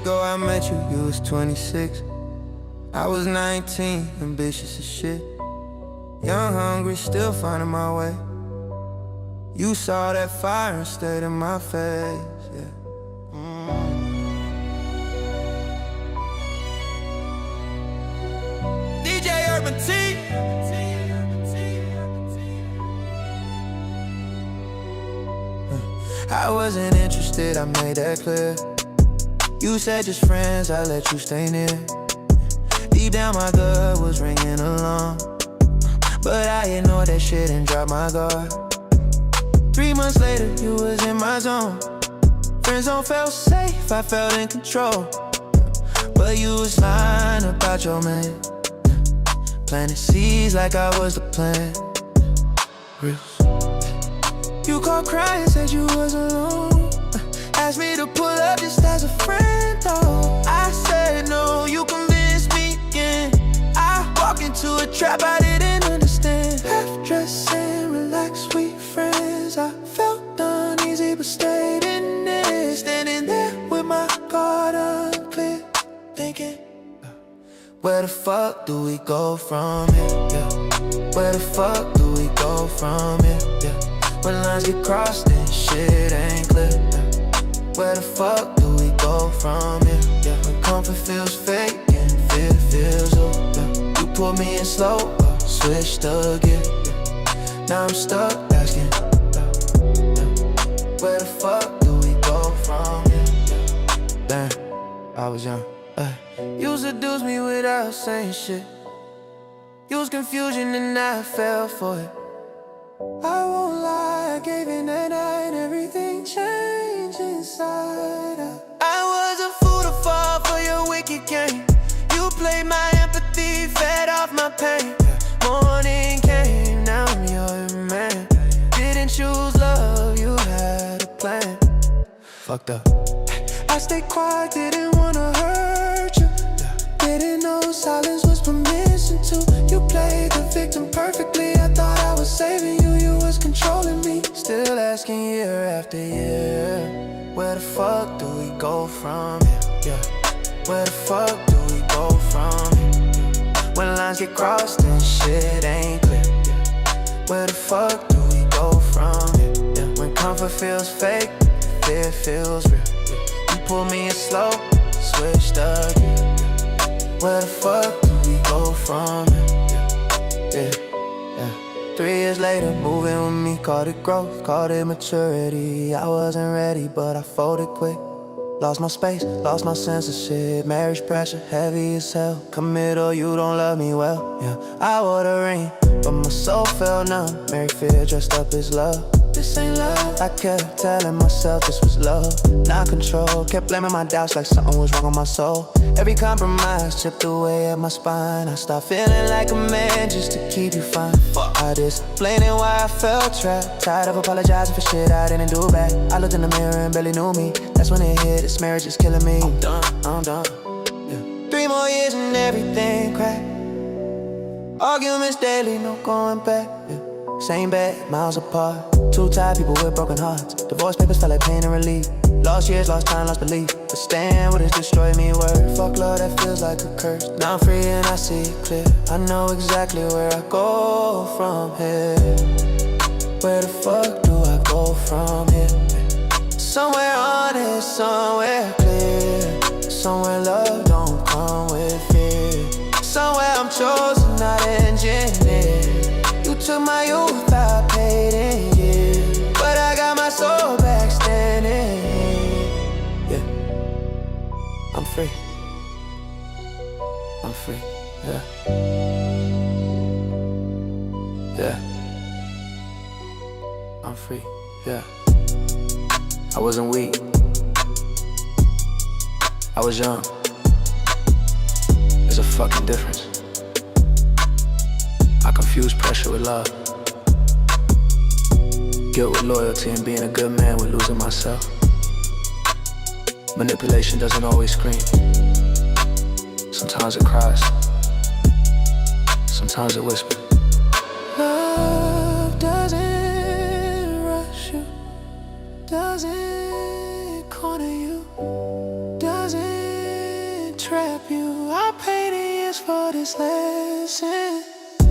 ago I met you, you was 26. I was 19, ambitious as shit. Young, hungry, still finding my way. You saw that fire and stayed in my face, yeah. DJ Urban T. I wasn't interested, I made that clear. You said just friends, I let you stay near. Deep down my gut was ringing along, but I ignored that shit and dropped my guard. 3 months later, you was in my zone. Friends don't felt safe, I felt in control. But you was lying about your man, planting seeds like I was the plan. Real. You called crying, said you was alone. Asked me to pull up just as a friend, though. I said no, you convinced me again. I walked into a trap I didn't understand. Half dressed and relaxed, we friends. I felt uneasy but stayed in it. Standing there with my guard unclear, thinking, where the fuck do we go from here? Yeah. Where the fuck do we go from here? Yeah. When lines get crossed and shit ain't clear, yeah. Where the fuck do we go from here? Yeah. When comfort feels fake and fear feels real, yeah. You pulled me in slow, switched the gear, yeah. Now I'm stuck asking, yeah. Where the fuck do we go from here? Yeah. Damn, I was young. You seduced me without saying shit. Used confusion and I fell for it. I won't lie, I gave in that night. Everything changed inside. I was a fool to fall for your wicked game. You played my empathy, fed off my pain. Morning came, now I'm your man. Didn't choose love, you had a plan. Fucked up. I stayed quiet, didn't wanna hurt you. Didn't know silence was permission to. You played the victim perfectly. I thought I was saving you, you was controlling me. Still asking year after year, where the fuck do we go from here? Yeah. Where the fuck do we go from here? When lines get crossed and shit ain't clear, yeah. Where the fuck do we go from here? Yeah. When comfort feels fake, fear feels real, yeah. You pull me in slow, switch the gear. Where the fuck do we go from here? Yeah, yeah. 3 years later, moving with me, called it growth, called it maturity. I wasn't ready, but I folded quick. Lost my space, lost my sense of shit. Marriage pressure, heavy as hell. Commit or you don't love me well, yeah. I wore the ring, but my soul felt numb. Married fear dressed up as love. This ain't love. I kept telling myself this was love, not control. Kept blaming my doubts like something was wrong with my soul. Every compromise chipped away at my spine. I stopped feeling like a man just to keep you fine. I just explaining why I felt trapped. Tired of apologizing for shit I didn't do back. I looked in the mirror and barely knew me. That's when it hit, this marriage is killing me. I'm done, I'm done, yeah. 3 more years and everything cracked. Arguments daily, no going back, yeah. Same bed, miles apart. 2 tired people with broken hearts. Divorce papers felt like pain and relief. Lost years, lost time, lost belief. But staying with us destroyed me word. Fuck love, that feels like a curse. Now I'm free and I see it clear. I know exactly where I go from here. Where the fuck do I go from here? Somewhere honest, somewhere clear. Somewhere love don't come with fear. Somewhere I'm chosen, not engineered. You took my youth, I paid in years, but I got my soul back standing. Yeah, I'm free. I'm free, yeah. Yeah, I'm free, yeah. I wasn't weak, I was young. There's a fucking difference. I confuse pressure with love, guilt with loyalty, and being a good man with losing myself. Manipulation doesn't always scream. Sometimes it cries, sometimes it whispers. Love doesn't rush you, doesn't corner you, doesn't accept you. I paid the years for this lesson.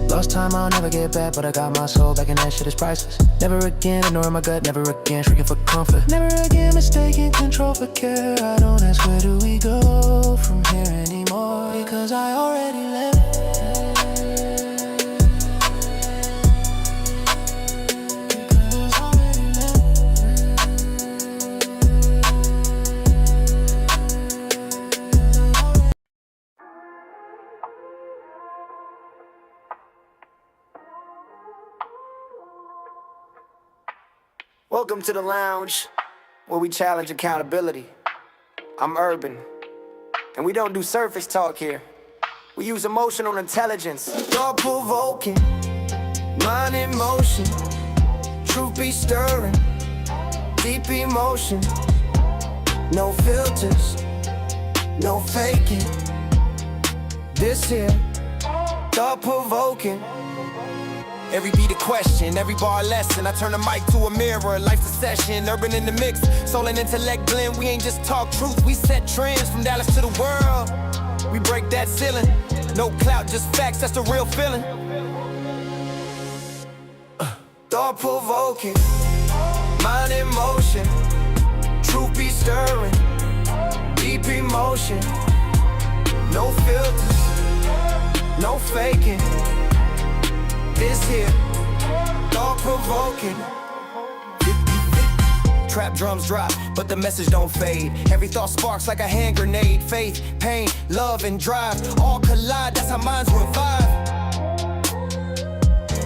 Lost time, I'll never get back, but I got my soul back and that shit is priceless. Never again ignoring my gut, never again shrieking for comfort. Never again mistaking control for care. I don't ask where do we go from here anymore, because I already left. Welcome to the lounge, where we challenge accountability. I'm Urban, and we don't do surface talk here. We use emotional intelligence. Thought-provoking, mind in motion, truth be stirring, deep emotion. No filters, no faking. This here, thought-provoking. Every beat a question, every bar a lesson. I turn the mic to a mirror, life's a session. Urban in the mix, soul and intellect blend. We ain't just talk truth, we set trends from Dallas to the world. We break that ceiling, no clout, just facts, that's the real feeling. Thought-provoking, mind in motion, truth be stirring, deep emotion. No filters, no faking. This here, thought-provoking. Trap drums drop, but the message don't fade. Every thought sparks like a hand grenade. Faith, pain, love, and drive all collide, that's how minds revive.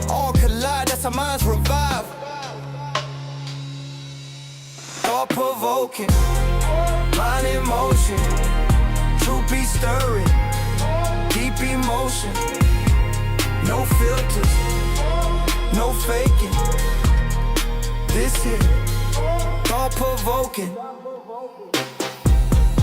All collide, that's how minds revive. Thought-provoking, mind in motion, truth be stirring, deep emotion. No filters, no faking. This here, thought-provoking.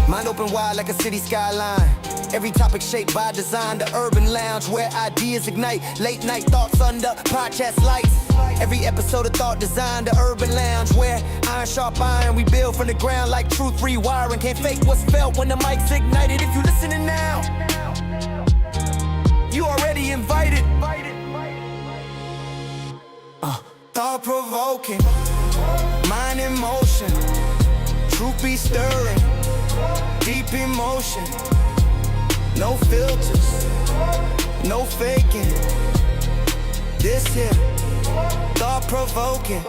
Mind open wide like a city skyline. Every topic shaped by design. The urban lounge where ideas ignite. Late night thoughts under podcast lights. Every episode of thought design. The urban lounge where iron sharp iron. We build from the ground like truth rewiring. Can't fake what's felt when the mic's ignited. If you listening now, you already invited. Thought-provoking, mind in motion, truth be stirring, deep emotion. No filters, no faking. This here, thought-provoking.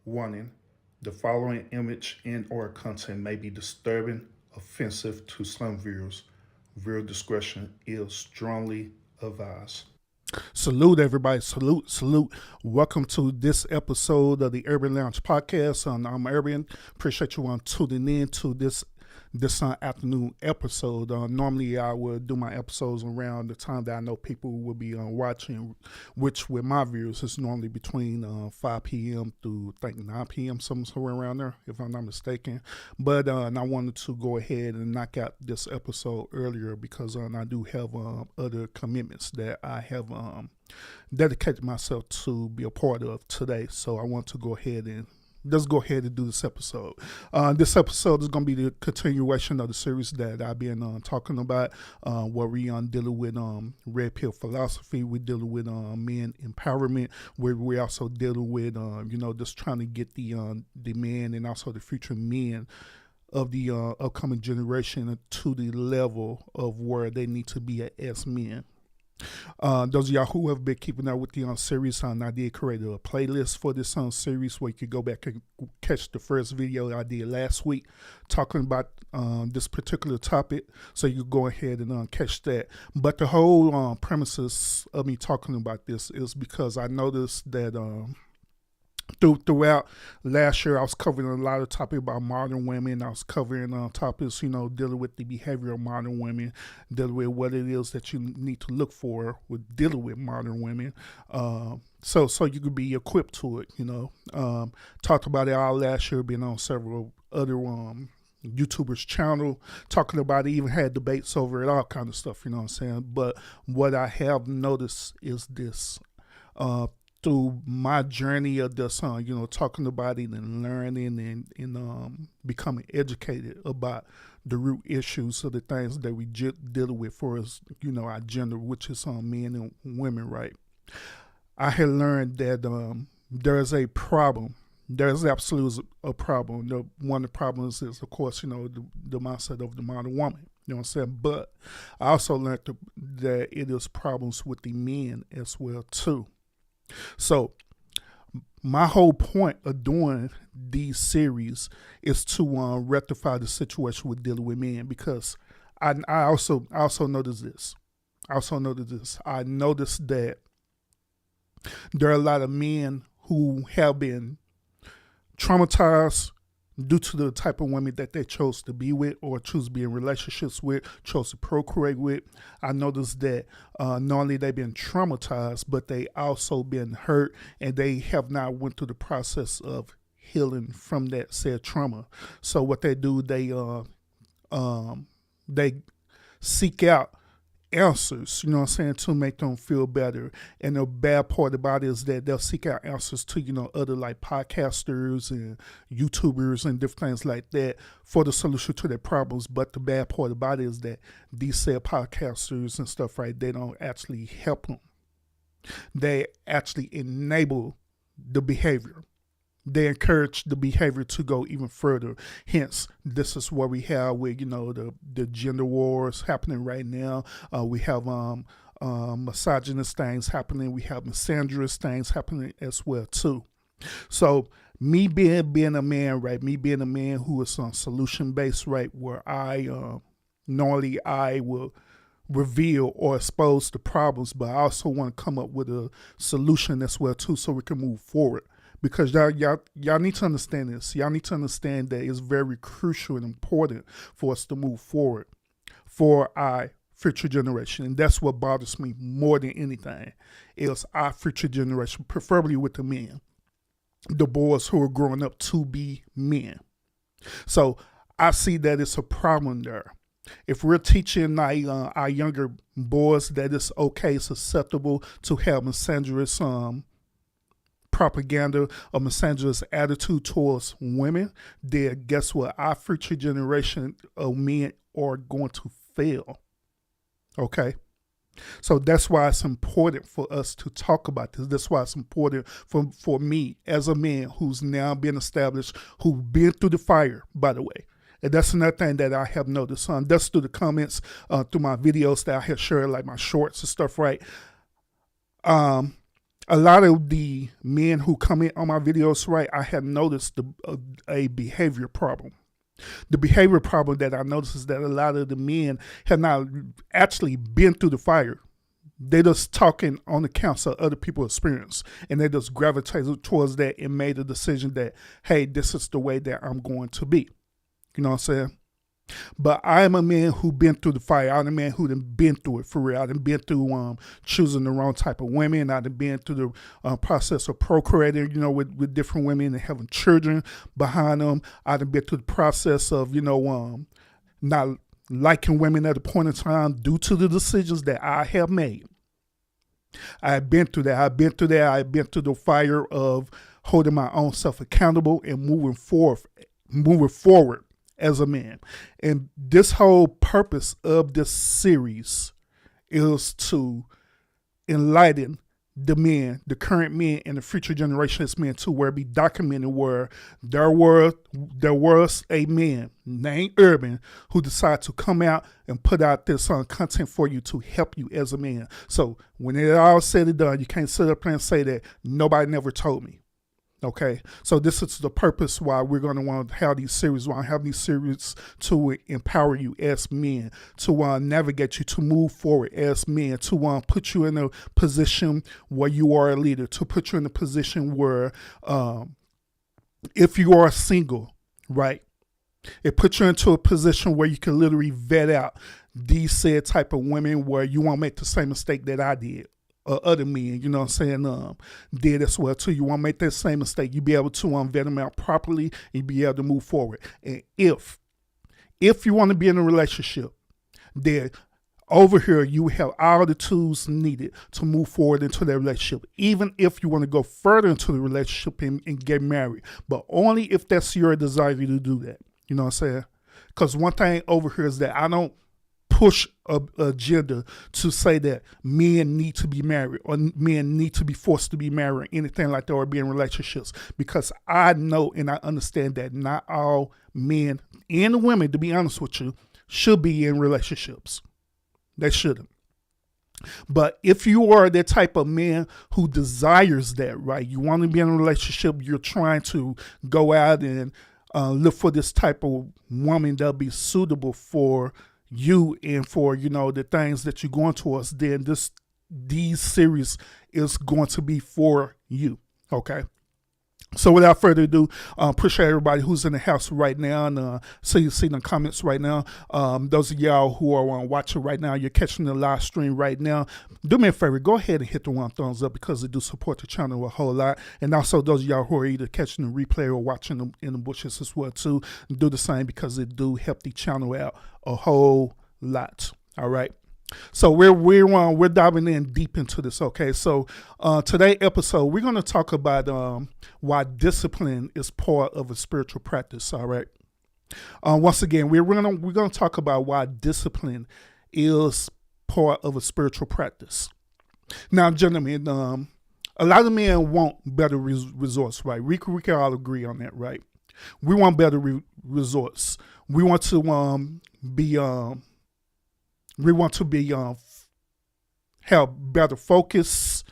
Warning, the following image and/or content may be disturbing, offensive to some viewers. Viewer discretion is strongly advised. Salute, everybody. Salute. Welcome to this episode of the Urban Lounge Podcast. I'm Urban. Appreciate you tuning in to this afternoon episode. Normally I would do my episodes around the time that I know people will be watching, which with my viewers is normally between 5 p.m. through I think 9 p.m. somewhere around there, if I'm not mistaken. But and I wanted to go ahead and knock out this episode earlier because I do have other commitments that I have dedicated myself to be a part of today. So I want to go ahead and let's go ahead and do this episode. This episode is going to be the continuation of the series that I've been talking about, where we dealing with red pill philosophy. We're dealing with men empowerment, where we're also dealing with just trying to get the men and also the future men of the upcoming generation to the level of where they need to be as men. Those of y'all who have been keeping up with the series, I did create a playlist for this series where you could go back and catch the first video I did last week talking about this particular topic, so you go ahead and catch that. But the whole premises of me talking about this is because I noticed that throughout last year, I was covering a lot of topics about modern women. I was covering topics, dealing with the behavior of modern women, dealing with what it is that you need to look for with dealing with modern women. So you could be equipped to it, Talked about it all last year, been on several other YouTuber's channel talking about it, even had debates over it, all kind of stuff, you know what I'm saying? But what I have noticed is this, through my journey of this, talking about it and learning and becoming educated about the root issues of the things that we deal with for us, our gender, which is men and women, right? I had learned that there's a problem. There's absolutely a problem. One of the problems is, of course, the mindset of the modern woman. You know what I'm saying? But I also learned that it is problems with the men as well, too. So my whole point of doing these series is to rectify the situation with dealing with men, because I also noticed this. I noticed that there are a lot of men who have been traumatized due to the type of women that they chose to be with or choose to be in relationships with, chose to procreate with. I noticed that not only they've been traumatized, but they also been hurt, and they have not went through the process of healing from that said trauma. So what they do, they seek out answers, to make them feel better. And the bad part about it is that they'll seek out answers to, other like podcasters and YouTubers and different things like that for the solution to their problems. But the bad part about it is that these said podcasters and stuff, right, they don't actually help them. They actually enable the behavior. They encourage the behavior to go even further. Hence, this is what we have with, the gender wars happening right now. We have misogynist things happening. We have misandrous things happening as well, too. So me being a man, right, me being a man who is solution-based, right, where I normally I will reveal or expose the problems, but I also want to come up with a solution as well, too, so we can move forward. Because y'all need to understand this. Y'all need to understand that it's very crucial and important for us to move forward for our future generation. And that's what bothers me more than anything, is our future generation, preferably with the men, the boys who are growing up to be men. So I see that it's a problem there. If we're teaching our younger boys that it's okay, it's acceptable to have misandrous propaganda or misandrous attitude towards women, then guess what? Our future generation of men are going to fail. Okay? So that's why it's important for us to talk about this. That's why it's important for me as a man who's now been established, who's been through the fire, by the way. And that's another thing that I have noticed. That's through the comments, through my videos that I have shared, like my shorts and stuff, right? A lot of the men who comment on my videos, right, I have noticed a behavior problem. The behavior problem that I noticed is that a lot of the men have not actually been through the fire. They just talking on the counts of other people's experience, and they just gravitated towards that and made a decision that, hey, this is the way that I'm going to be. You know what I'm saying? But I am a man who been through the fire. I'm a man who done been through it for real. I done been through choosing the wrong type of women. I done been through the process of procreating, with different women and having children behind them. I done been through the process of, not liking women at a point in time due to the decisions that I have made. I've been through that. I've been through the fire of holding my own self accountable and moving forward as a man. And this whole purpose of this series is to enlighten the men, the current men and the future generation of men too, where it be documented where there was a man named Urban who decided to come out and put out this content for you to help you as a man. So when it all said and done, you can't sit up there and say that nobody never told me. Okay, so this is the purpose why we're going to want to have these series. We want to have these series to empower you as men, to navigate you, to move forward as men, to put you in a position where you are a leader, to put you in a position where if you are single, right, it puts you into a position where you can literally vet out these said type of women where you won't make the same mistake that I did. Other men, you know what I'm saying, did as well too. You won't make that same mistake. You be able to vet them out properly and be able to move forward. And if If you want to be in a relationship, then over here you have all the tools needed to move forward into that relationship, even if you want to go further into the relationship and get married, but only if that's your desire to do that. You know what I'm saying? Because one thing over here is that I don't push a agenda to say that men need to be married or men need to be forced to be married or anything like that or be in relationships, because I know and I understand that not all men and women, to be honest with you, should be in relationships. They shouldn't. But if you are that type of man who desires that, right, you want to be in a relationship, you're trying to go out and look for this type of woman that'll be suitable for you and for, you know, the things that you're going towards, then these series is going to be for you. Okay. So without further ado, appreciate everybody who's in the house right now, and so you see the comments right now. Those of y'all who are watching right now, you're catching the live stream right now. Do me a favor, go ahead and hit the one thumbs up, because it do support the channel a whole lot. And also those of y'all who are either catching the replay or watching them in the bushes as well too, do the same, because it do help the channel out a whole lot. All right. So we're diving in deep into this. Okay, so today's episode we're going to talk about why discipline is part of a spiritual practice. All right. Once again, we're going to talk about why discipline is part of a spiritual practice. Now, gentlemen, a lot of men want better resorts, right? We can all agree on that, right? We want better resorts. We want to have better focus.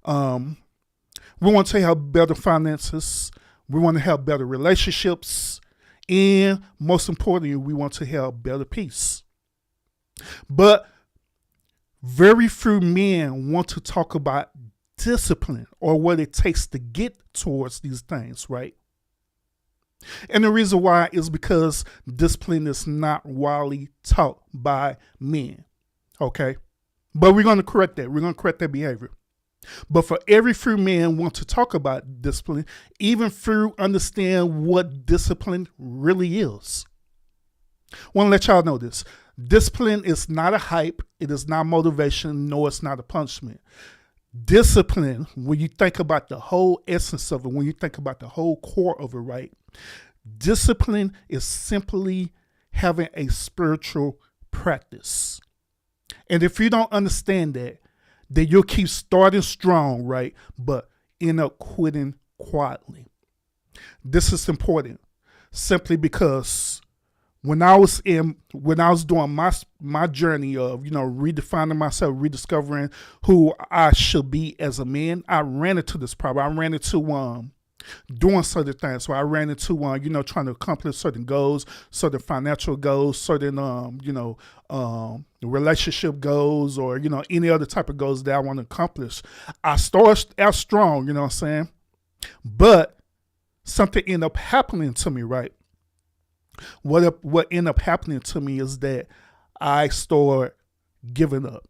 We want to have better finances. We want to have better relationships. And most importantly, we want to have better peace. But very few men want to talk about discipline or what it takes to get towards these things, right? And the reason why is because discipline is not widely taught by men. Okay? But we're going to correct that. We're going to correct that behavior. But for every few men want to talk about discipline, even few understand what discipline really is. I want to let y'all know this. Discipline is not a hype. It is not motivation. No, it's not a punishment. Discipline, when you think about the whole essence of it, when you think about the whole core of it, right? Discipline is simply having a spiritual practice. And if you don't understand that, then you'll keep starting strong, right? But end up quitting quietly. This is important simply because when I was doing my journey of, redefining myself, rediscovering who I should be as a man, I ran into this problem. I ran into doing certain things. So I ran into trying to accomplish certain goals, certain financial goals, certain relationship goals, or any other type of goals that I want to accomplish. I started out strong, you know what I'm saying? But something ended up happening to me, right? What ended up happening to me is that I started giving up.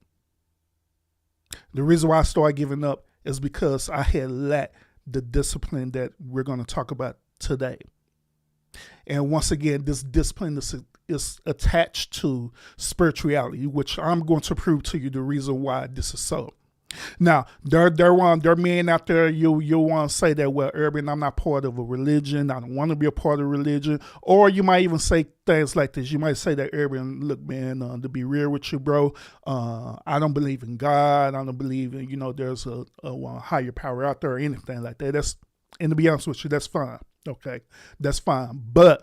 The reason why I started giving up is because I had lacked the discipline that we're going to talk about today. And once again, this discipline is attached to spirituality, which I'm going to prove to you the reason why this is so. Now, there are men out there, you want to say that, well, Urban, I'm not part of a religion. I don't want to be a part of a religion. Or you might even say things like this. You might say that, Urban, look, man, to be real with you, bro, I don't believe in God. I don't believe in, there's a higher power out there or anything like that. And to be honest with you, that's fine. Okay, that's fine. But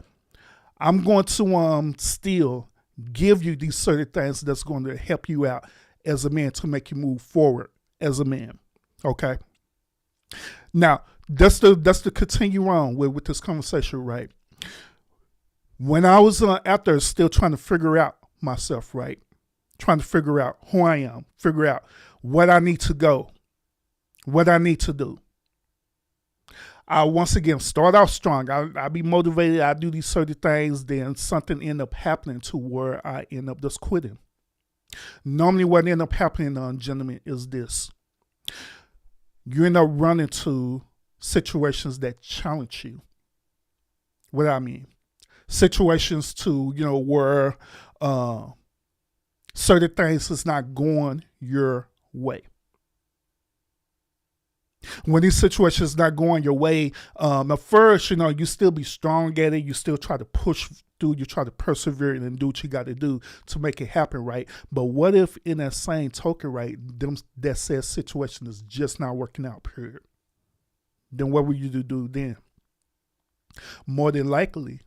I'm going to still give you these certain things that's going to help you out as a man, to make you move forward as a man. Okay. Now, that's to continue on with this conversation, right? When I was out there still trying to figure out myself, right? Trying to figure out who I am, figure out what I need to go, what I need to do. I once again start out strong. I be motivated. I do these certain things. Then something end up happening to where I end up just quitting. Normally what end up happening, gentlemen, is this. You end up running to situations that challenge you. What I mean, situations to, where certain things is not going your way. When these situations not going your way, at first, you still be strong at it. You still try to push through. You try to persevere and do what you got to do to make it happen, right? But what if in that same token, right, that says situation is just not working out, period? Then what will you do then? More than likely,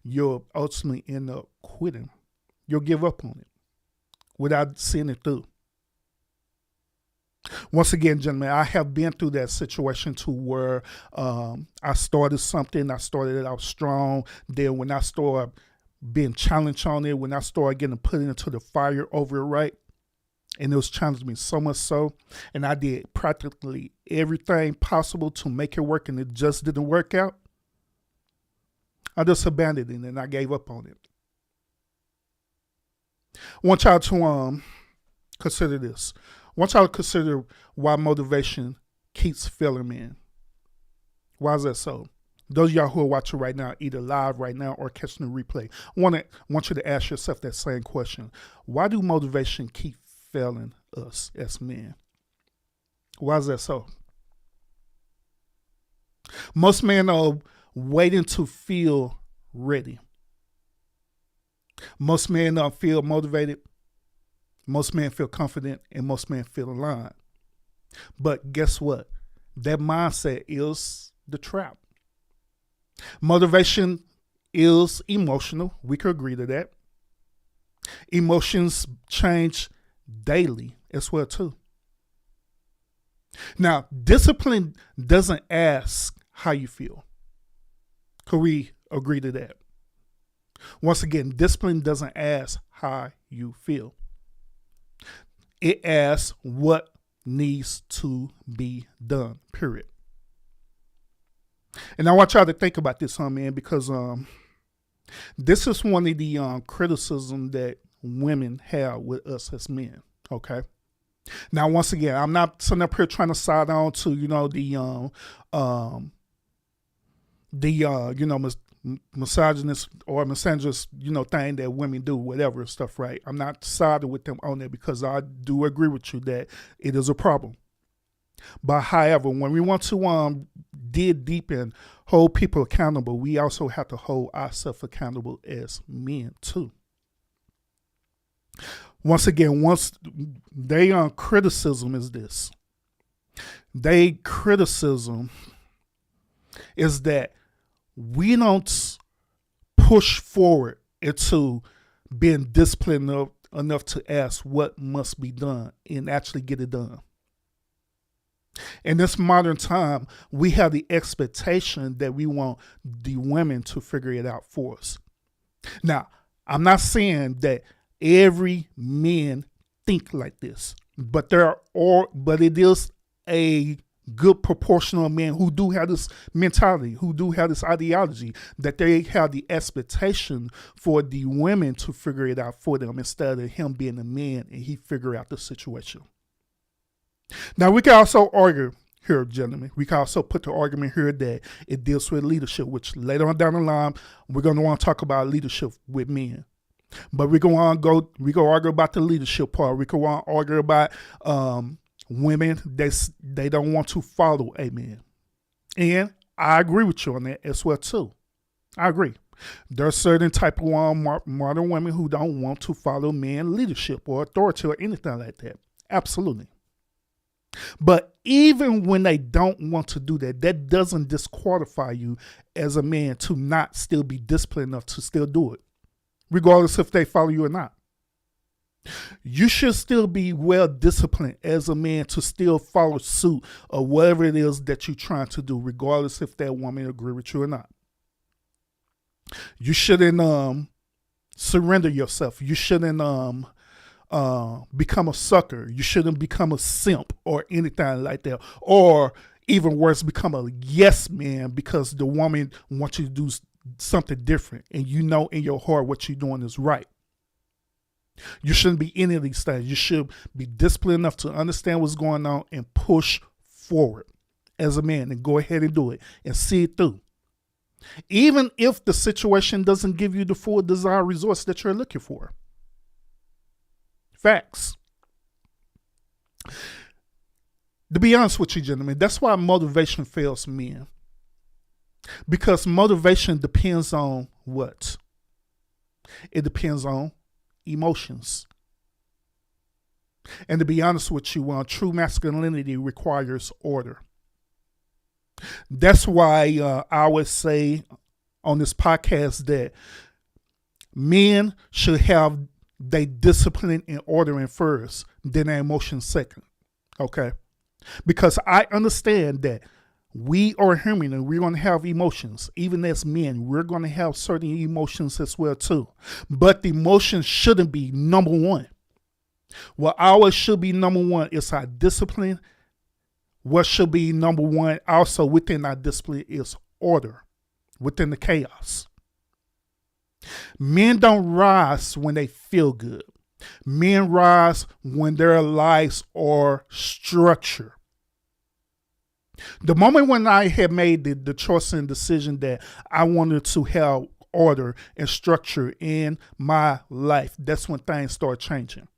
you'll ultimately end up quitting. You'll give up on it without seeing it through. Once again, gentlemen, I have been through that situation too, where I started something, I started it out strong. Then when I started being challenged on it, when I started getting put into the fire over it, right? And it was challenging me so much so. And I did practically everything possible to make it work, and it just didn't work out. I just abandoned it and I gave up on it. I want y'all to consider this. I want y'all to consider why motivation keeps failing men. Why is that so? Those of y'all who are watching right now, either live right now or catching the replay, I want you to ask yourself that same question. Why do motivation keep failing us as men? Why is that so? Most men are waiting to feel ready. Most men feel motivated. Most men feel confident, and most men feel aligned. But guess what? That mindset is the trap. Motivation is emotional. We could agree to that. Emotions change daily as well too. Now, discipline doesn't ask how you feel. Could we agree to that? Once again, discipline doesn't ask how you feel. It asks what needs to be done, period. And I want y'all to think about this, man, because this is one of the criticism that women have with us as men, okay? Now, once again, I'm not sitting up here trying to side on to, misogynist or misandrist, thing that women do, whatever stuff, right? I'm not siding with them on that, because I do agree with you that it is a problem. But however, when we want to dig deep and hold people accountable, we also have to hold ourselves accountable as men too. Once again, they criticism is this. They criticism is that we don't push forward into being disciplined enough to ask what must be done and actually get it done. In this modern time, we have the expectation that we want the women to figure it out for us. Now, I'm not saying that every man think like this, but it is a good proportion of men who do have this mentality, who do have this ideology, that they have the expectation for the women to figure it out for them instead of him being a man and he figure out the situation. Now, we can also argue here, gentlemen. We can also put the argument here that it deals with leadership, which later on down the line, we're going to want to talk about leadership with men. But we're going to argue about the leadership part. We can want to argue about women, they don't want to follow a man. And I agree with you on that as well too. I agree. There are certain type of modern women who don't want to follow men leadership or authority or anything like that. Absolutely. But even when they don't want to do that, that doesn't disqualify you as a man to not still be disciplined enough to still do it, regardless if they follow you or not. You should still be well disciplined as a man to still follow suit of whatever it is that you're trying to do, regardless if that woman agree with you or not. You shouldn't surrender yourself. You shouldn't become a sucker. You shouldn't become a simp or anything like that. Or even worse, become a yes man because the woman wants you to do something different and you know in your heart what you're doing is right. You shouldn't be any of these things. You should be disciplined enough to understand what's going on and push forward as a man and go ahead and do it and see it through. even if the situation doesn't give you the full desired results that you're looking for. Facts. To be honest with you, gentlemen, that's why motivation fails men. Because motivation depends on what? It depends on emotions. And to be honest with you, true masculinity requires order. That's why I always say on this podcast that men should have their discipline and ordering first, then their emotions second. Okay? Because I understand that we are human and we're going to have emotions. Even as men, we're going to have certain emotions as well too. But the emotions shouldn't be number one. What always should be number one is our discipline. What should be number one also within our discipline is order within the chaos. Men don't rise when they feel good. Men rise when their lives are structured. The moment when I had made the choice and decision that I wanted to have order and structure in my life, that's when things start changing.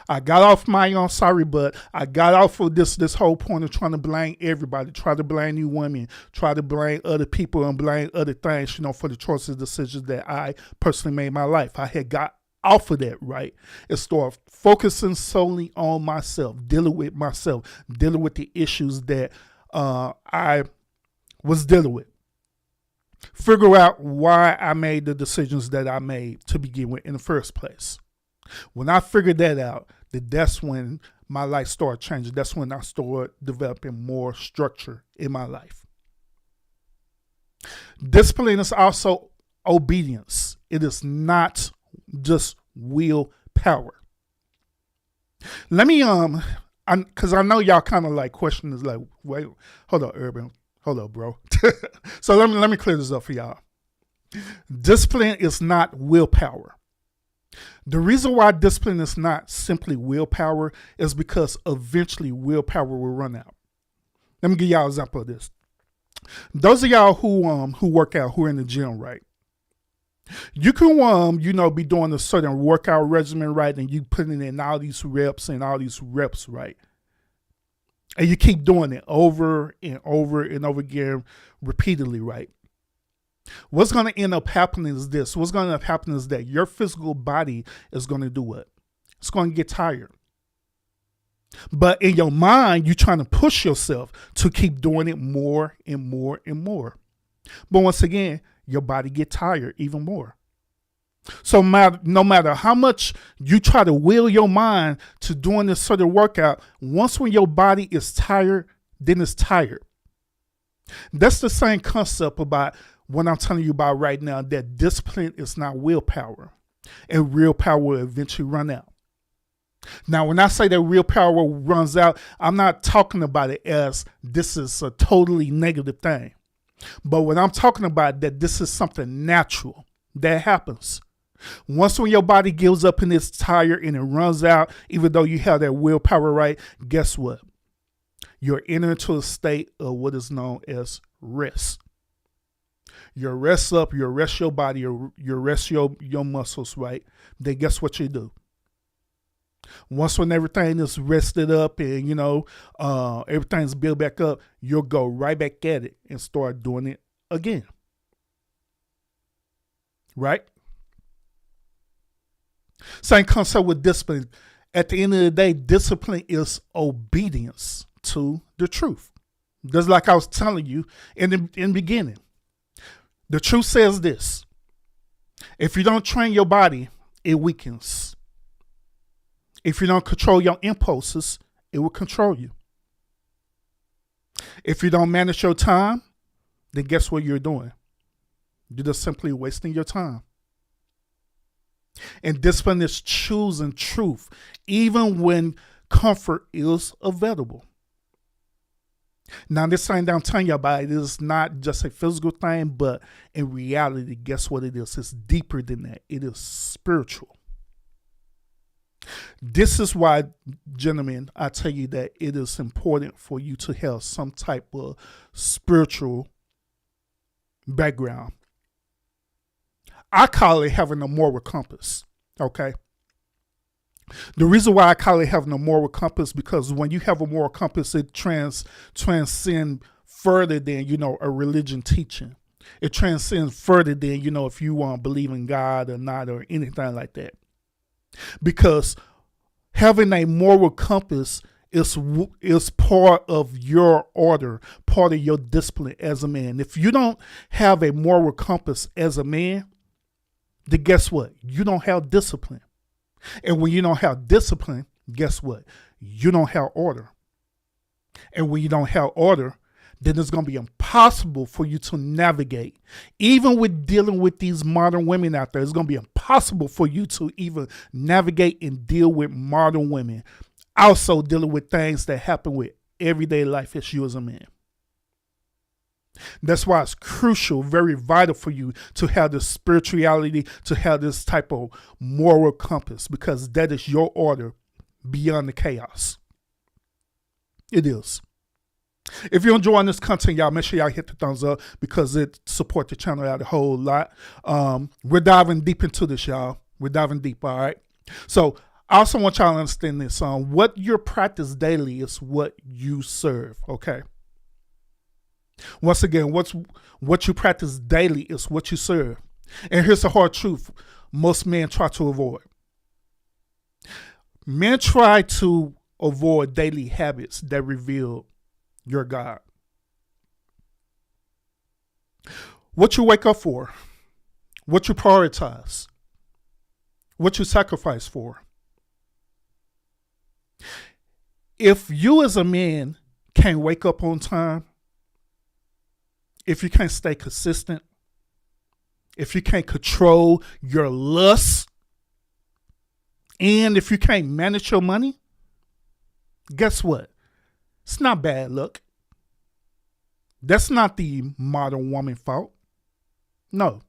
I got off my own sorry, but I got off of this whole point of trying to blame everybody, try to blame you women, try to blame other people and blame other things, for the choices and decisions that I personally made in my life. I had got off of that, right? And start focusing solely on myself, dealing with the issues that I was dealing with. Figure out why I made the decisions that I made to begin with in the first place. When I figured that out, that's when my life started changing. That's when I started developing more structure in my life. Discipline is also obedience. It is not just willpower. Let me, because I know y'all kind of like question is like, wait, hold up, Urban. Hold up, bro. So let me clear this up for y'all. Discipline is not willpower. The reason why discipline is not simply willpower is because eventually willpower will run out. Let me give y'all an example of this. Those of y'all who work out, who are in the gym, right? You can be doing a certain workout regimen, right? And you putting in all these reps, right? And you keep doing it over and over and over again repeatedly, right? What's going to end up happening is this. What's going to end up happening is that your physical body is going to do what? It's going to get tired. But in your mind, you're trying to push yourself to keep doing it more and more and more. But once again, your body get tired even more. So no matter how much you try to will your mind to doing this sort of workout, once when your body is tired, then it's tired. That's the same concept about what I'm telling you about right now, that discipline is not willpower, and willpower will eventually run out. Now, when I say that willpower runs out, I'm not talking about it as this is a totally negative thing. But what I'm talking about, that this is something natural that happens. Once when your body gives up and it's tired and it runs out, even though you have that willpower, right, guess what? You're entering into a state of what is known as rest. You rest up, you rest your body, you rest your muscles, right? Then guess what you do? Once when everything is rested up and, everything's built back up, you'll go right back at it and start doing it again. Right? Same concept with discipline. At the end of the day, discipline is obedience to the truth. Just like I was telling you in the beginning. The truth says this. If you don't train your body, it weakens. If you don't control your impulses, it will control you. If you don't manage your time, then guess what you're doing? You're just simply wasting your time. And discipline is choosing truth, even when comfort is available. Now, this thing that I'm telling you about, it is not just a physical thing, but in reality, guess what it is? It's deeper than that. It is spiritual. This is why, gentlemen, I tell you that it is important for you to have some type of spiritual background. I call it having a moral compass, okay? The reason why I call it having a moral compass, because when you have a moral compass, it transcends further than, a religion teaching. It transcends further than, if you believe in God or not or anything like that. Because having a moral compass is part of your order, part of your discipline as a man. If you don't have a moral compass as a man, then guess what? You don't have discipline. And when you don't have discipline, guess what? You don't have order. And when you don't have order, then it's going to be impossible for you to navigate. Even with dealing with these modern women out there, it's going to be impossible for you to even navigate and deal with modern women. Also dealing with things that happen with everyday life as you as a man. That's why it's crucial, very vital for you to have this spirituality, to have this type of moral compass, because that is your order beyond the chaos. It is. If you're enjoying this content, y'all, make sure y'all hit the thumbs up because it supports the channel out a whole lot. We're diving deep into this, y'all. We're diving deep, all right? So I also want y'all to understand this. What you practice daily is what you serve, okay? Once again, what you practice daily is what you serve. And here's the hard truth most men try to avoid. Men try to avoid daily habits that reveal your God. What you wake up for, what you prioritize, what you sacrifice for. If you as a man can't wake up on time, if you can't stay consistent, if you can't control your lust, and if you can't manage your money, guess what? It's not bad luck. That's not the modern woman fault. No.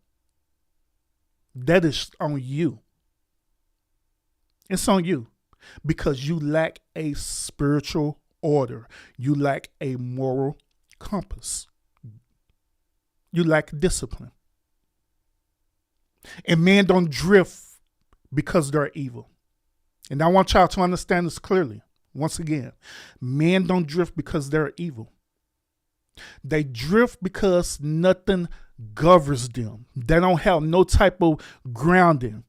That is on you. It's on you because you lack a spiritual order. You lack a moral compass. You lack discipline. And men don't drift because they're evil. And I want y'all to understand this clearly. Once again, men don't drift because they're evil. They drift because nothing governs them. They don't have no type of grounding.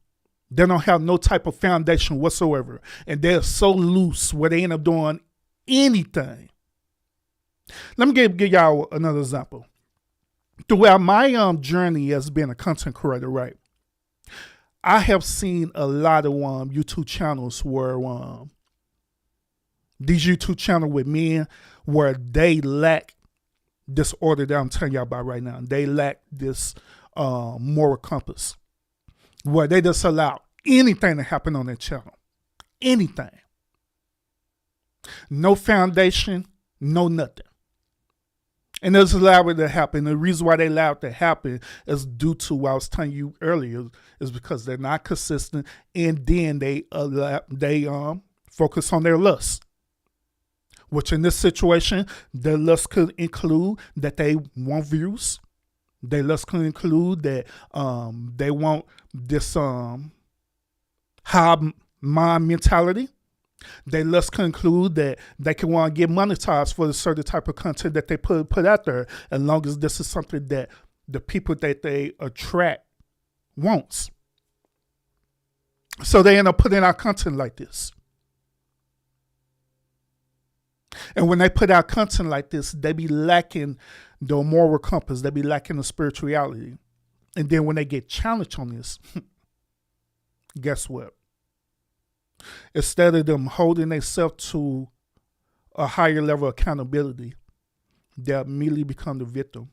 They don't have no type of foundation whatsoever. And they're so loose where they end up doing anything. Let me give y'all another example. Throughout my journey as being a content creator, right, I have seen a lot of YouTube channels where these YouTube channels with men where they lack this order that I'm telling y'all about right now. They lack this moral compass where they just allow anything to happen on their channel. Anything. No foundation, no nothing. And it's allowed it to happen. The reason why they allow it to happen is due to what I was telling you earlier, is because they're not consistent, and then they focus on their lust. Which in this situation, their lust could include that they want views. Their lust could include that they want this high mind mentality. They lust conclude that they can want to get monetized for the certain type of content that they put out there, as long as this is something that the people that they attract wants. So they end up putting out content like this. And when they put out content like this, they be lacking the moral compass. They be lacking the spirituality. And then when they get challenged on this, guess what? Instead of them holding themselves to a higher level of accountability, they immediately become the victim.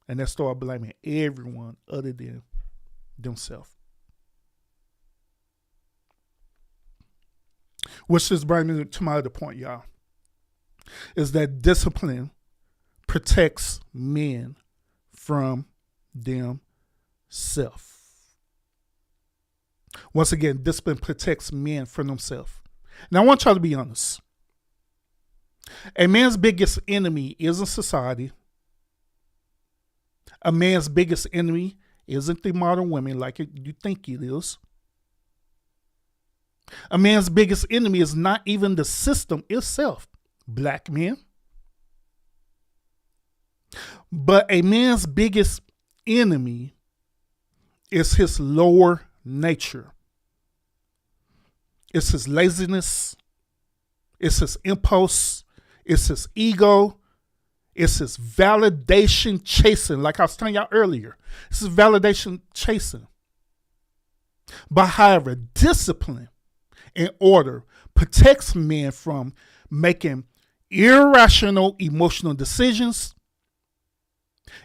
And they start blaming everyone other than themselves. Which just brings me to my other point, y'all. Is that discipline protects men from themselves. Once again, discipline protects men from themselves. Now, I want y'all to be honest. A man's biggest enemy isn't society. A man's biggest enemy isn't the modern women like you think it is. A man's biggest enemy is not even the system itself, black men. But a man's biggest enemy is his lower nature. It's his laziness. It's his impulse. It's his ego. It's his validation chasing. Like I was telling y'all earlier, it's his validation chasing. But however, discipline and order protects men from making irrational emotional decisions.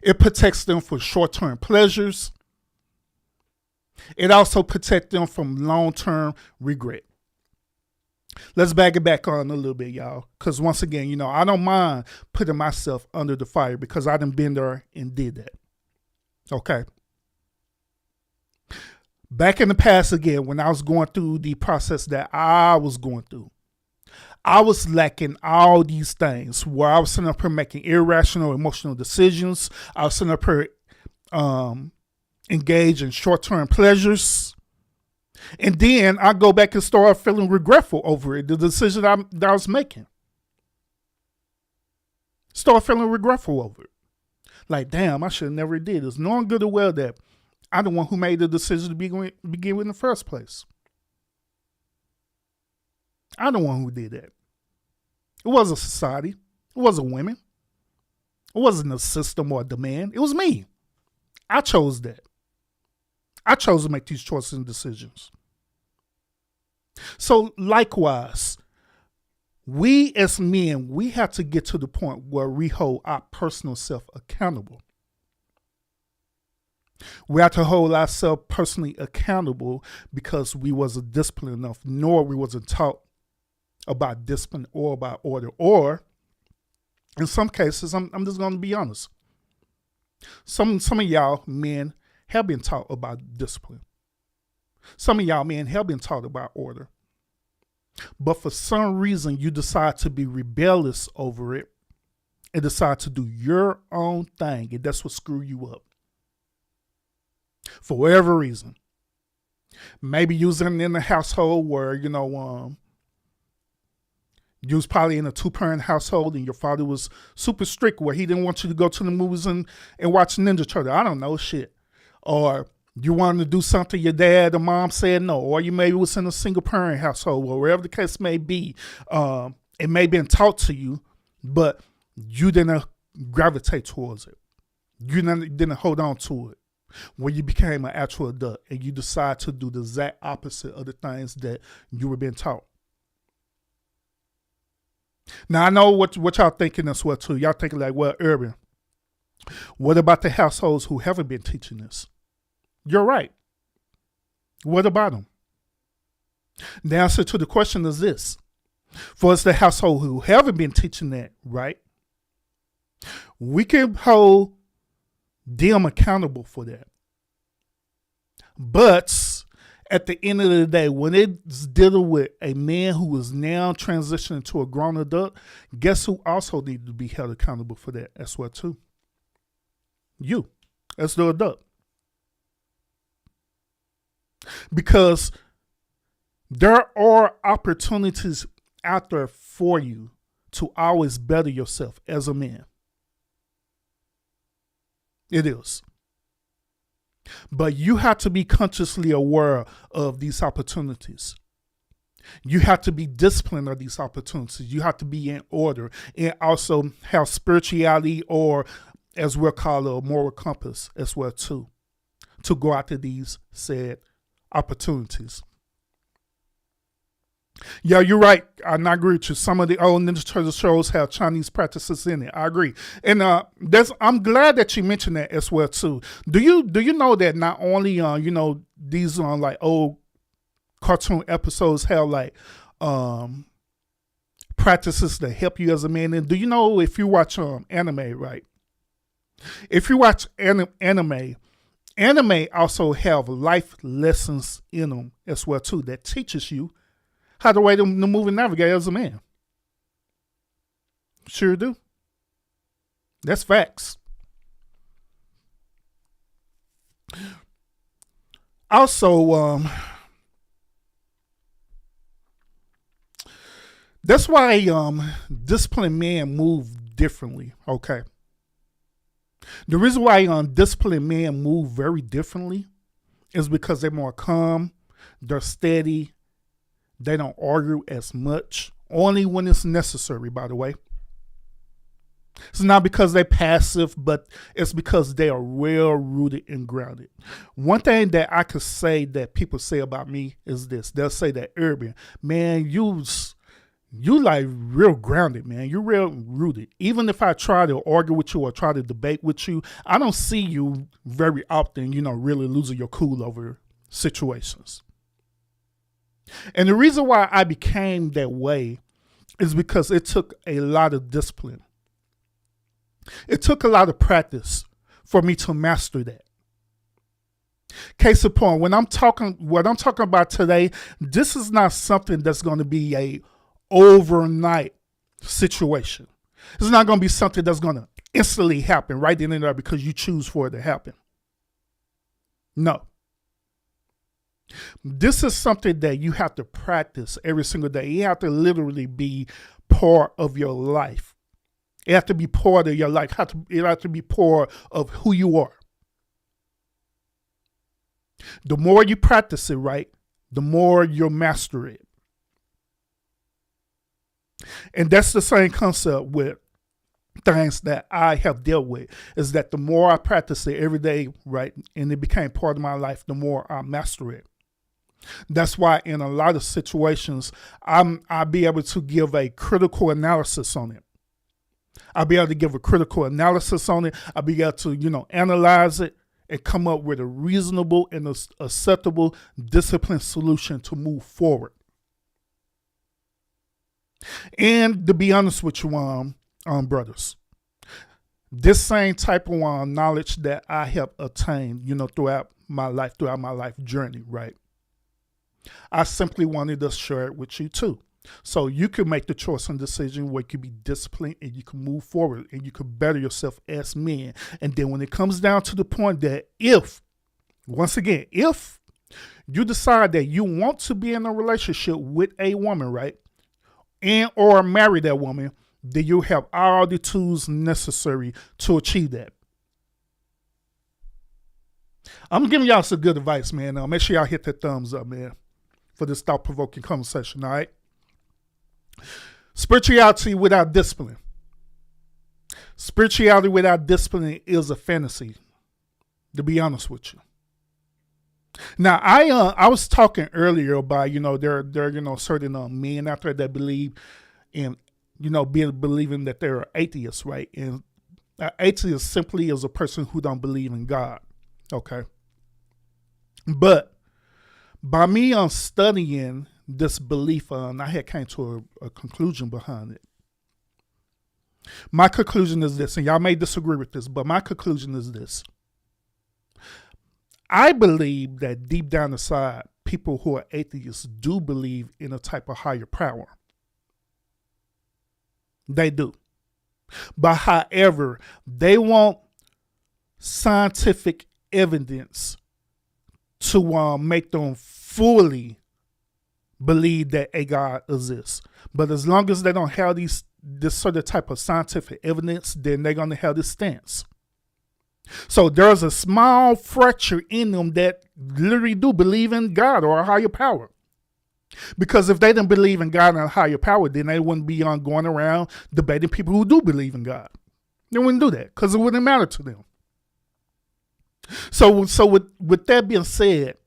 It protects them from short-term pleasures. It also protects them from long-term regret. Let's back it back on a little bit, y'all. Because once again, I don't mind putting myself under the fire because I done been there and did that. Okay. Back in the past again, when I was going through the process that I was going through, I was lacking all these things where I was sitting up here making irrational emotional decisions. I was sitting up here engaged in short-term pleasures. And then I go back and start feeling regretful over it, the decision that I was making. Start feeling regretful over it. Like, damn, I should have never did this. Knowing good and well that I'm the one who made the decision to begin with in the first place. I'm the one who did that. It wasn't society. It wasn't women. It wasn't a system or a demand. It was me. I chose that. I chose to make these choices and decisions. So likewise, we as men, we have to get to the point where we hold our personal self accountable. We have to hold ourselves personally accountable because we wasn't disciplined enough, nor we wasn't taught about discipline or about order. Or in some cases, I'm just going to be honest. Some of y'all men have been taught about discipline. Some of y'all men have been taught about order. But for some reason, you decide to be rebellious over it and decide to do your own thing. And that's what screw you up. For whatever reason. Maybe you was in a household where, you was probably in a 2-parent household and your father was super strict where he didn't want you to go to the movies and watch Ninja Turtle. I don't know, shit. Or you wanted to do something, your dad or mom said no. Or you maybe was in a single parent household or wherever the case may be. It may have been taught to you, but you didn't gravitate towards it. You didn't hold on to it. When you became an actual adult and you decide to do the exact opposite of the things that you were being taught. Now, I know what y'all thinking as well, too. Y'all thinking like, well, Urban, what about the households who haven't been teaching this? You're right. What about them? The answer to the question is this. For us, the household who haven't been teaching that, right? We can hold them accountable for that. But at the end of the day, when it's dealing with a man who is now transitioning to a grown adult, guess who also needs to be held accountable for that as well too? You, as the adult. Because there are opportunities out there for you to always better yourself as a man. It is. But you have to be consciously aware of these opportunities. You have to be disciplined of these opportunities. You have to be in order and also have spirituality, or as we'll call it, a moral compass as well too, to go after these said opportunities. Yeah, you're right. I agree with you. Some of the old Ninja Turtle shows have Chinese practices in it. I agree, and I'm glad that you mentioned that as well too. Do you know that not only these like old cartoon episodes have like practices that help you as a man? And do you know if you watch anime, right? If you watch anime, Anime also have life lessons in them as well too that teaches you how the way to move and navigate as a man. Sure do. That's facts. Also, that's why disciplined men move differently. Okay. The reason why disciplined men move very differently is because they're more calm, they're steady, they don't argue as much, only when it's necessary, by the way. It's not because they're passive, but it's because they are well rooted and grounded. One thing that I could say that people say about me is this. They'll say that, Urban, man, you like real grounded, man. You're real rooted. Even if I try to argue with you or try to debate with you, I don't see you very often, really losing your cool over situations. And the reason why I became that way is because it took a lot of discipline. It took a lot of practice for me to master that. Case in point, what I'm talking about today, this is not something that's going to be a overnight situation. It's not going to be something that's going to instantly happen right then and there because you choose for it to happen. No. This is something that you have to practice every single day. You have to literally be part of your life. It has to be part of your life. It has to be part of who you are. The more you practice it, right, the more you'll master it. And that's the same concept with things that I have dealt with, is that the more I practice it every day, right, and it became part of my life, the more I master it. That's why in a lot of situations, I'll be able to give a critical analysis on it. I'll be able to give a critical analysis on it. I'll be able to, analyze it and come up with a reasonable and acceptable disciplined solution to move forward. And to be honest with you, brothers, this same type of knowledge that I have attained, throughout my life journey, right? I simply wanted to share it with you too. So you can make the choice and decision where you can be disciplined and you can move forward and you can better yourself as men. And then when it comes down to the point that if you decide that you want to be in a relationship with a woman, right, and or marry that woman, then you have all the tools necessary to achieve that. I'm giving y'all some good advice, man. Make sure y'all hit that thumbs up, man, for this thought-provoking conversation, all right? Spirituality without discipline. Spirituality without discipline is a fantasy, to be honest with you. Now, I was talking earlier about, there are certain men out there that believe in, believing that they're atheists, right? And atheist simply is a person who don't believe in God, okay? But by me studying this belief, I had came to a conclusion behind it. My conclusion is this, and y'all may disagree with this, but my conclusion is this. I believe that deep down inside, people who are atheists do believe in a type of higher power. They do. But however, they want scientific evidence to make them fully believe that a God exists. But as long as they don't have this sort of type of scientific evidence, then they're going to have this stance. So there's a small fracture in them that literally do believe in God or a higher power. Because if they didn't believe in God and a higher power, then they wouldn't be going around debating people who do believe in God. They wouldn't do that because it wouldn't matter to them. So with that being said,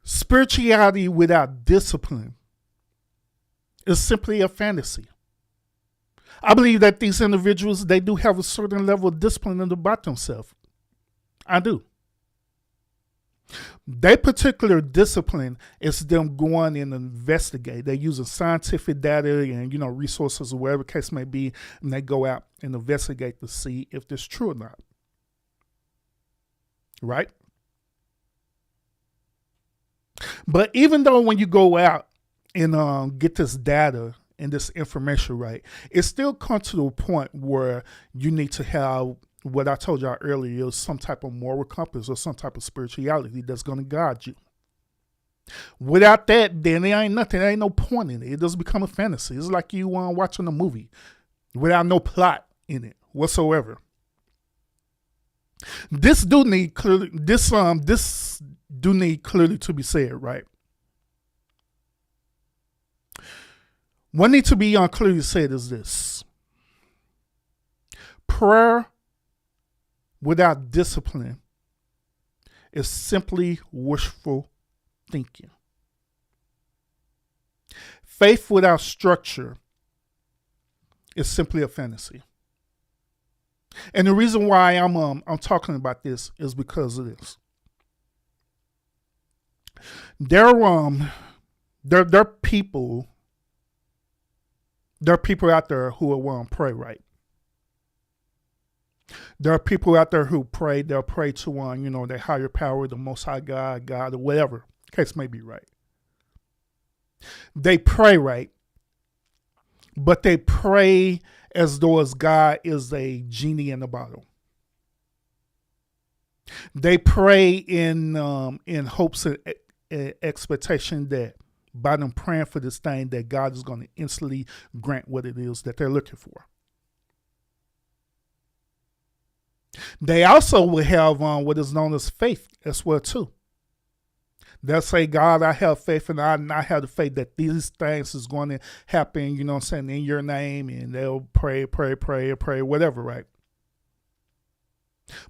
spirituality without discipline is simply a fantasy. I believe that these individuals, they do have a certain level of discipline about themselves. I do. Their particular discipline is them going and investigate. They're using scientific data and, resources or whatever the case may be, and they go out and investigate to see if this is true or not. right? But even though when you go out and get this data and this information right, it still comes to the point where you need to have what I told y'all earlier is some type of moral compass or some type of spirituality that's going to guide you. Without that, then there ain't nothing. There ain't no point in it. It doesn't become a fantasy. It's like you watching a movie without no plot in it whatsoever. This do need clearly. This do need clearly to be said, right? What needs to be clearly said is this: prayer without discipline is simply wishful thinking. Faith without structure is simply a fantasy. And the reason why I'm talking about this is because of this. There are people out there who will pray right. There are people out there who pray. They'll pray to their higher power, the Most High God, or whatever case may be, right. They pray right, but they pray as though as God is a genie in a bottle. They pray in hopes and expectation that by them praying for this thing, that God is going to instantly grant what it is that they're looking for. They also will have what is known as faith as well too. They'll say, God, I have faith, and I have the faith that these things is going to happen, in your name, and they'll pray, whatever, right?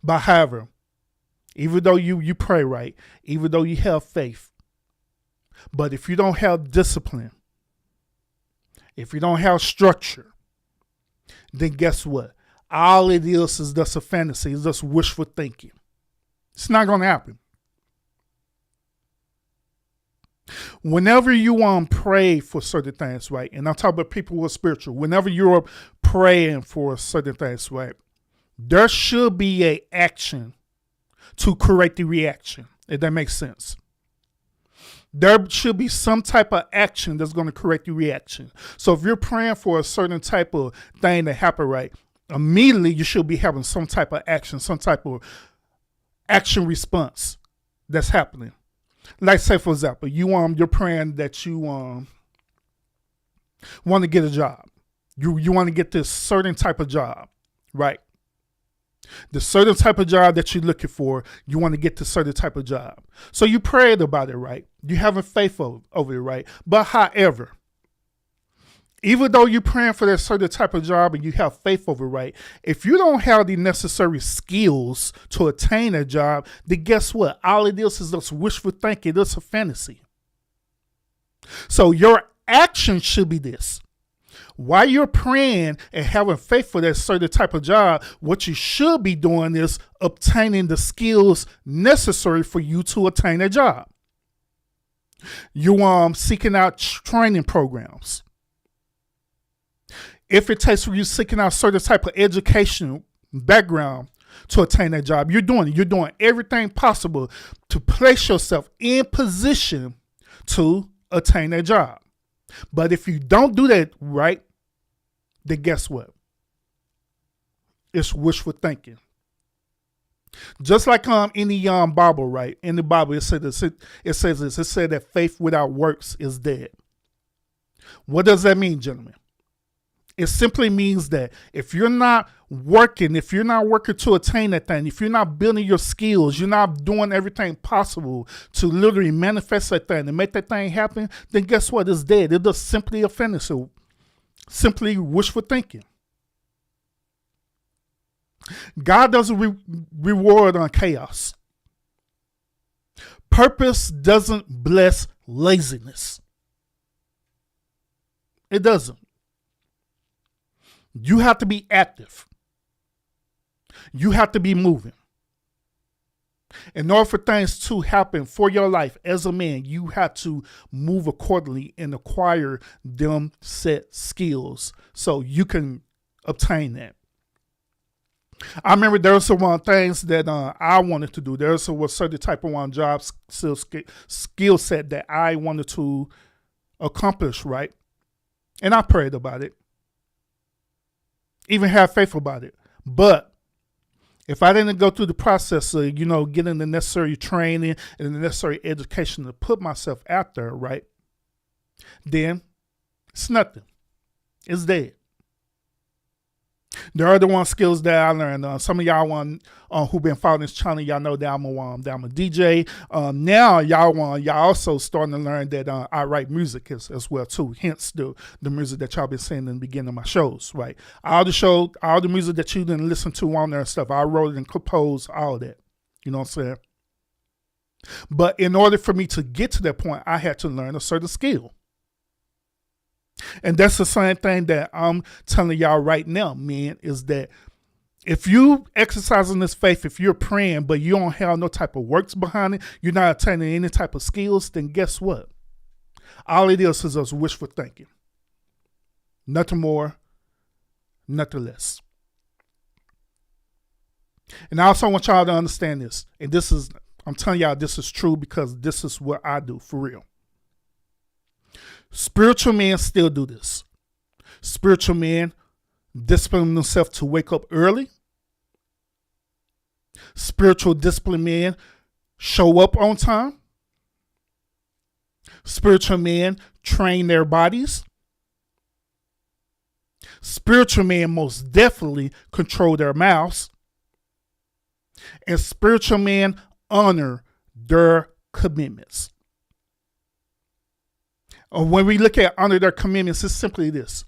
But however, even though you pray right, even though you have faith, but if you don't have discipline, if you don't have structure, then guess what? All it is just a fantasy. It's just wishful thinking. It's not going to happen. Whenever you pray for certain things, right? And I'm talking about people who are spiritual. Whenever you're praying for certain things, right? There should be an action to correct the reaction, if that makes sense. There should be some type of action that's going to correct the reaction. So if you're praying for a certain type of thing to happen, right? Immediately you should be having some type of action, some type of action response that's happening. Like, say, for example, you're praying that you want to get a job. You want to get this certain type of job, right? The certain type of job that you're looking for, you want to get this certain type of job. So you prayed about it, right? You having faith over it, right? But however, even though you're praying for that certain type of job and you have faith over it, right? If you don't have the necessary skills to attain a job, then guess what? All it is just wishful thinking. It's a fantasy. So your action should be this. While you're praying and having faith for that certain type of job, what you should be doing is obtaining the skills necessary for you to attain a job. You seeking out training programs. If it takes for you seeking out certain type of educational background to attain that job, you're doing it. You're doing everything possible to place yourself in position to attain that job. But if you don't do that right, then guess what? It's wishful thinking. Just like in the Bible, right? In the Bible, it says this. It said that faith without works is dead. What does that mean, gentlemen? It simply means that if you're not working to attain that thing, if you're not building your skills, you're not doing everything possible to literally manifest that thing and make that thing happen, then guess what? It's dead. It's just simply a fantasy, simply wishful thinking. God doesn't reward on chaos. Purpose doesn't bless laziness. It doesn't. You have to be active. You have to be moving. In order for things to happen for your life as a man, you have to move accordingly and acquire them set skills so you can obtain that. I remember there were some things that I wanted to do. There was a certain type of job skill set that I wanted to accomplish, right? And I prayed about it, even had faith about it. But if I didn't go through the process of, getting the necessary training and the necessary education to put myself out there, right, then it's nothing. It's dead. There are the skills that I learned. Some of y'all who been following this channel, y'all know that I'm a DJ. Now y'all also starting to learn that I write music as well too. Hence the music that y'all been seeing in the beginning of my shows, right? All the music that you didn't listen to on there and stuff, I wrote and composed all of that. You know what I'm saying? But in order for me to get to that point, I had to learn a certain skill. And that's the same thing that I'm telling y'all right now, man, is that if you exercising this faith, if you're praying, but you don't have no type of works behind it, you're not attaining any type of skills, then guess what? All it is us wishful thinking. Nothing more, nothing less. And I also want y'all to understand this. And I'm telling y'all this is true because this is what I do for real. Spiritual men still do this. Spiritual men discipline themselves to wake up early. Spiritual discipline men show up on time. Spiritual men train their bodies. Spiritual men most definitely control their mouths. And spiritual men honor their commitments. When we look at honor their commitments, it's simply this.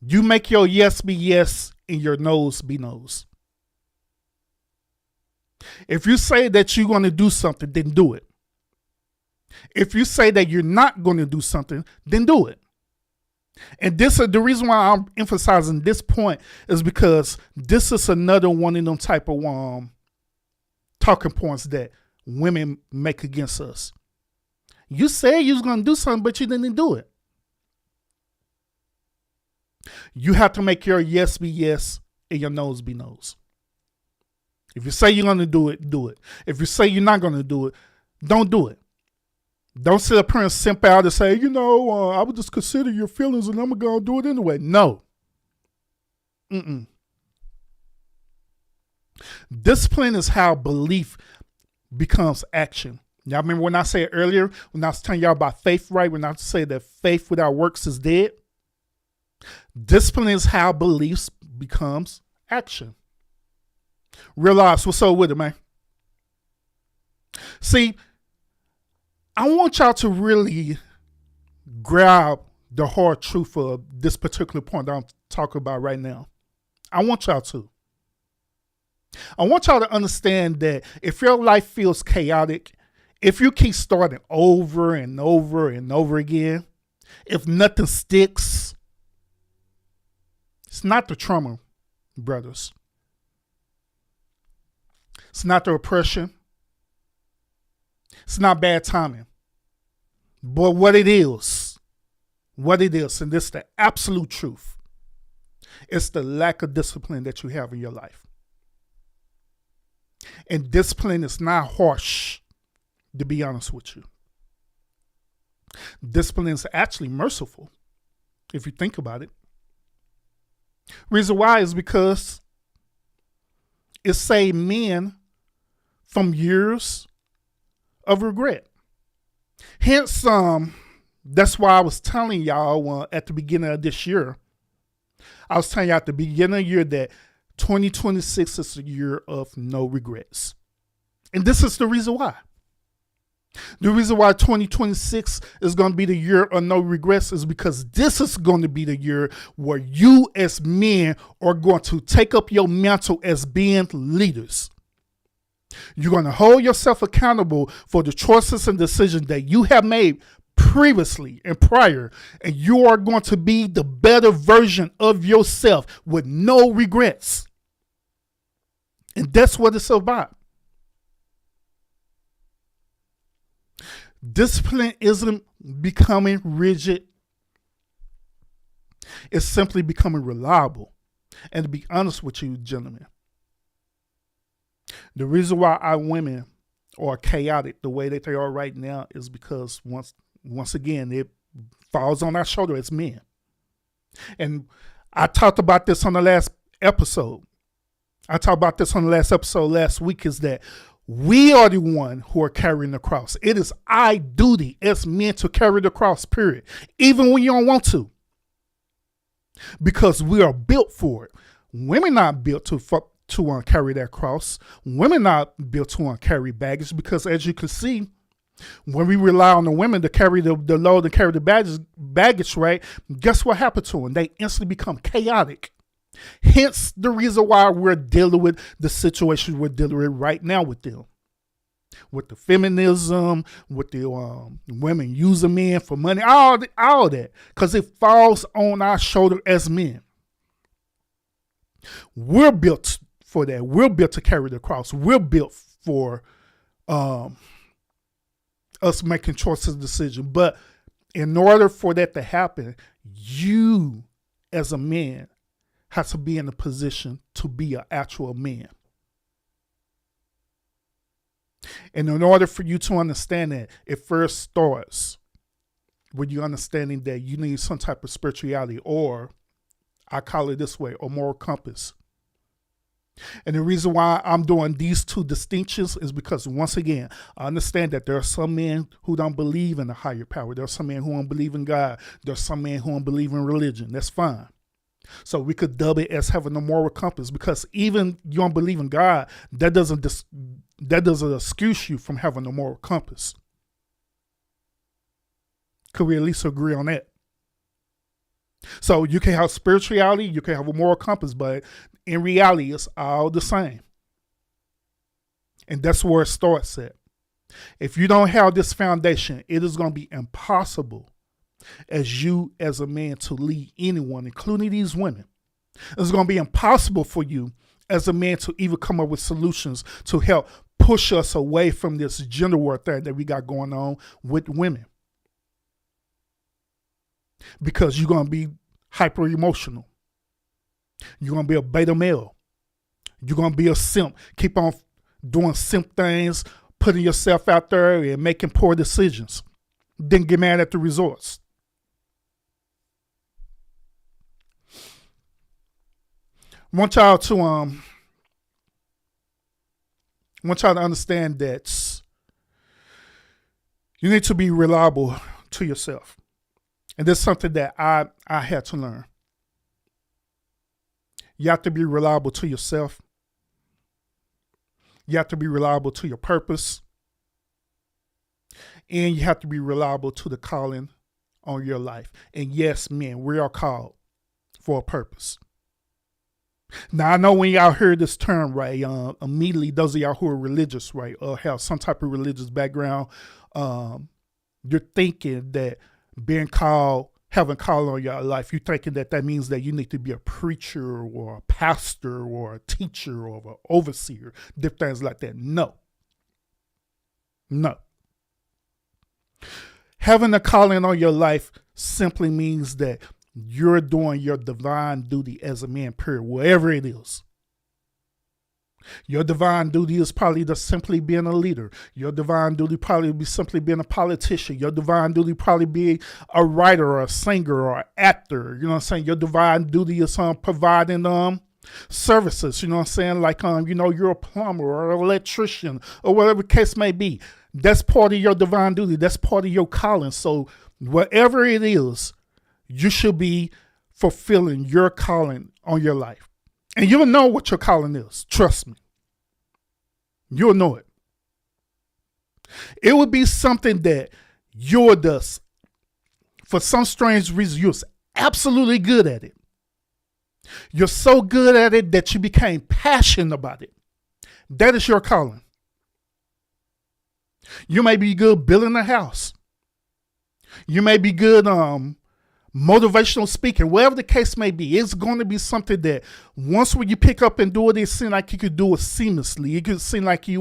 You make your yes be yes and your no's be no's. If you say that you're going to do something, then do it. If you say that you're not going to do something, then do it. And the reason why I'm emphasizing this point is because this is another one of them type of talking points that women make against us. You said you was going to do something, but you didn't do it. You have to make your yes be yes and your no's be no's. If you say you're going to do it, do it. If you say you're not going to do it, don't do it. Don't sit up here and simp out and say, I would just consider your feelings and I'm going to do it anyway. No. Discipline is how belief becomes action. Y'all remember when I said earlier, when I was telling y'all about faith, right? When I said that faith without works is dead. Discipline is how beliefs becomes action. Realize what's up with it, man. See, I want y'all to really grab the hard truth of this particular point that I'm talking about right now. I want y'all to. I want y'all to understand that if your life feels chaotic, if you keep starting over and over and over again, if nothing sticks, it's not the trauma, brothers. It's not the oppression. It's not bad timing. But what it is, and this is the absolute truth, it's the lack of discipline that you have in your life. And discipline is not harsh, to be honest with you. Discipline is actually merciful, if you think about it. Reason why is because it saved men from years of regret. Hence, that's why I was telling y'all at the beginning of this year, I was telling y'all at the beginning of the year that 2026 is a year of no regrets. And this is the reason why. The reason why 2026 is going to be the year of no regrets is because this is going to be the year where you as men are going to take up your mantle as being leaders. You're going to hold yourself accountable for the choices and decisions that you have made previously and prior, and you are going to be the better version of yourself with no regrets. And that's what it's about. Discipline isn't becoming rigid. It's simply becoming reliable. And to be honest with you, gentlemen, the reason why our women are chaotic the way that they are right now is because once again, it falls on our shoulder as men. And I talked about this on the last episode. Last week, is that we are the one who are carrying the cross. It is our duty as men to carry the cross, period. Even when you don't want to. Because we are built for it. Women not built to carry that cross. Women not built to carry baggage, because as you can see, when we rely on the women to carry the load and carry the baggage, right? Guess what happened to them? They instantly become chaotic. Hence the reason why we're dealing with the situation we're dealing with right now with them. With the feminism, with the women using men for money, all that. Because it falls on our shoulder as men. We're built for that. We're built to carry the cross. We're built for us making choices and decisions. But in order for that to happen, you as a man have to be in a position to be an actual man. And in order for you to understand that, it first starts with you understanding that you need some type of spirituality, or I call it this way, or moral compass. And the reason why I'm doing these two distinctions is because, once again, I understand that there are some men who don't believe in a higher power. There are some men who don't believe in God. There are some men who don't believe in religion. That's fine. So we could dub it as having a moral compass, because even you don't believe in God, that doesn't excuse you from having a moral compass. Could we at least agree on that? So you can have spirituality, you can have a moral compass, but in reality, it's all the same. And that's where it starts at. If you don't have this foundation, it is going to be impossible as you as a man to lead anyone, including these women. It's going to be impossible for you as a man to even come up with solutions to help push us away from this gender warfare that we got going on with women. Because you're going to be hyper emotional. You're going to be a beta male. You're going to be a simp. Keep on doing simp things, putting yourself out there and making poor decisions. Then get mad at the results. I want y'all to understand that you need to be reliable to yourself. And this is something that I had to learn. You have to be reliable to yourself. You have to be reliable to your purpose. And you have to be reliable to the calling on your life. And yes, men, we are called for a purpose. Now, I know when y'all hear this term, right, immediately those of y'all who are religious, right, or have some type of religious background, you're thinking that having call on your life, you're thinking that means that you need to be a preacher or a pastor or a teacher or an overseer, different things like that. No. Having a calling on your life simply means that you're doing your divine duty as a man, period, wherever it is. Your divine duty is probably just simply being a leader. Your divine duty probably be simply being a politician. Your divine duty probably be a writer or a singer or an actor. You know what I'm saying? Your divine duty is providing services. You know what I'm saying? Like you're a plumber or an electrician or whatever the case may be. That's part of your divine duty. That's part of your calling. So whatever it is, you should be fulfilling your calling on your life. And you'll know what your calling is. Trust me. You'll know it. It would be something that you're just, for some strange reason, you're absolutely good at it. You're so good at it that you became passionate about it. That is your calling. You may be good building a house. You may be good motivational speaking, whatever the case may be. It's going to be something that once when you pick up and do it, it seems like you could do it seamlessly. It could seem like you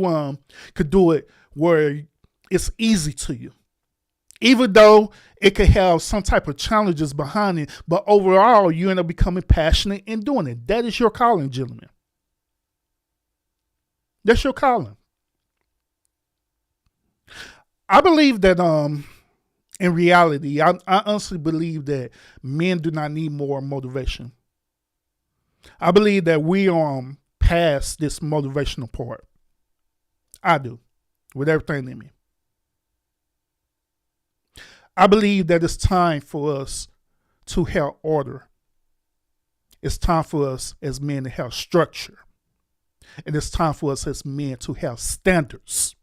could do it where it's easy to you. Even though it could have some type of challenges behind it, but overall, you end up becoming passionate in doing it. That is your calling, gentlemen. That's your calling. I believe that in reality, I honestly believe that men do not need more motivation. I believe that we are past this motivational part. I do, with everything in me. I believe that it's time for us to have order. It's time for us as men to have structure. And it's time for us as men to have standards.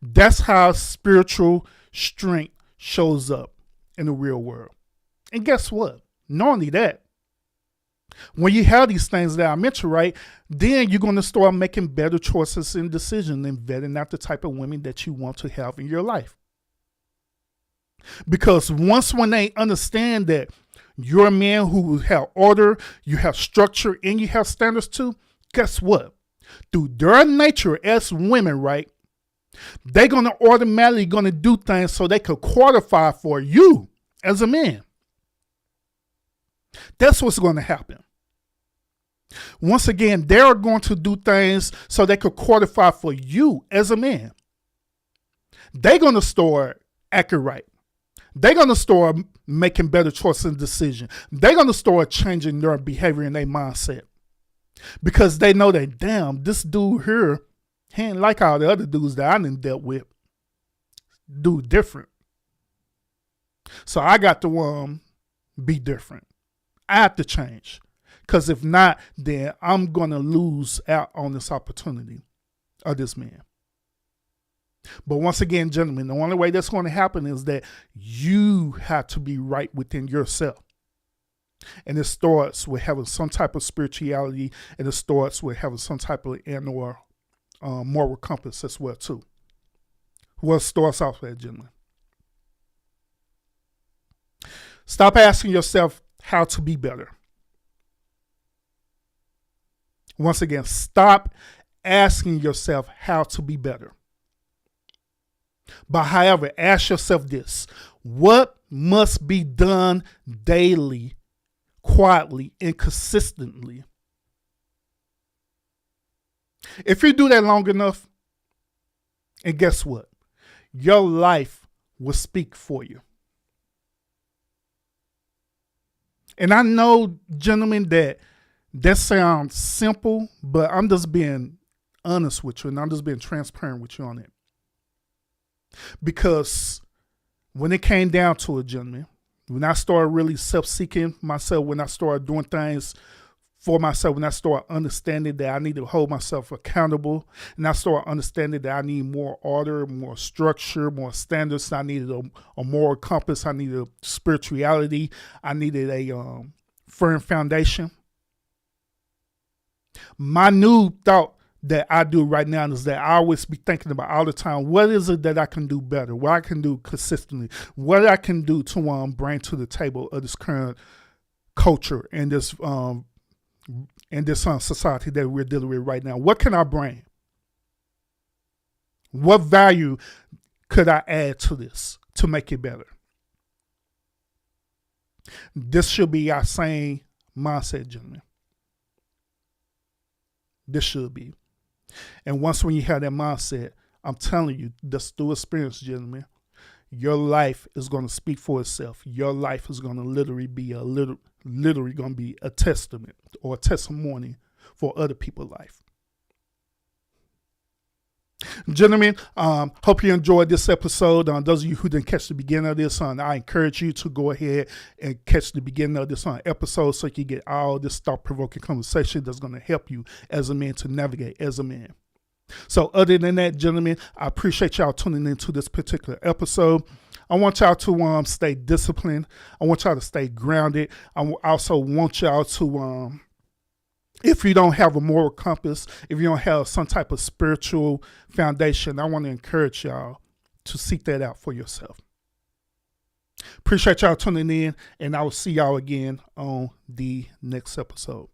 That's how spiritual strength shows up in the real world. And guess what? Not only that, when you have these things that I mentioned, right, then you're going to start making better choices and decisions and vetting out the type of women that you want to have in your life. Because when they understand that you're a man who have order, you have structure, and you have standards too, guess what? Through their nature as women, right, they're going to automatically going to do things so they could qualify for you as a man. That's what's going to happen. Once again, they're going to do things so they could qualify for you as a man. They're going to start acting right. They're going to start making better choices and decisions. They're going to start changing their behavior and their mindset. Because they know that, damn, this dude here, he ain't like all the other dudes that I done dealt with. Dude different. So I got to be different. I have to change. Because if not, then I'm going to lose out on this opportunity of this man. But once again, gentlemen, the only way that's going to happen is that you have to be right within yourself. And it starts with having some type of spirituality, and it starts with having some type of inner moral compass as well, too. What starts off with that, gentlemen? Stop asking yourself how to be better. Once again, stop asking yourself how to be better. But however, ask yourself this: what must be done daily, quietly, and consistently? If you do that long enough, and guess what? Your life will speak for you. And I know, gentlemen, that sounds simple, but I'm just being honest with you, and I'm just being transparent with you on it. Because when it came down to it, gentlemen, when I started really self-seeking myself, when I started doing things for myself, when I started understanding that I need to hold myself accountable, and I started understanding that I need more order, more structure, more standards, I needed a moral compass, I needed spirituality, I needed a firm foundation. My new thought that I do right now is that I always be thinking about all the time, what is it that I can do better, what I can do consistently, what I can do to bring to the table of this current culture and this society that we're dealing with right now. What can I bring? What value could I add to this to make it better? This should be our same mindset, gentlemen. This should be. And once when you have that mindset, I'm telling you, this through experience, gentlemen, your life is going to speak for itself. Your life is going to literally going to be a testament or a testimony for other people's life. Gentlemen, hope you enjoyed this episode. Those of you who didn't catch the beginning of this, I encourage you to go ahead and catch the beginning of this episode so you can get all this thought-provoking conversation that's going to help you as a man to navigate as a man. So other than that, gentlemen, I appreciate y'all tuning into this particular episode. I want y'all to stay disciplined. I want y'all to stay grounded. I also want y'all to if you don't have a moral compass, if you don't have some type of spiritual foundation, I want to encourage y'all to seek that out for yourself. Appreciate y'all tuning in, and I will see y'all again on the next episode.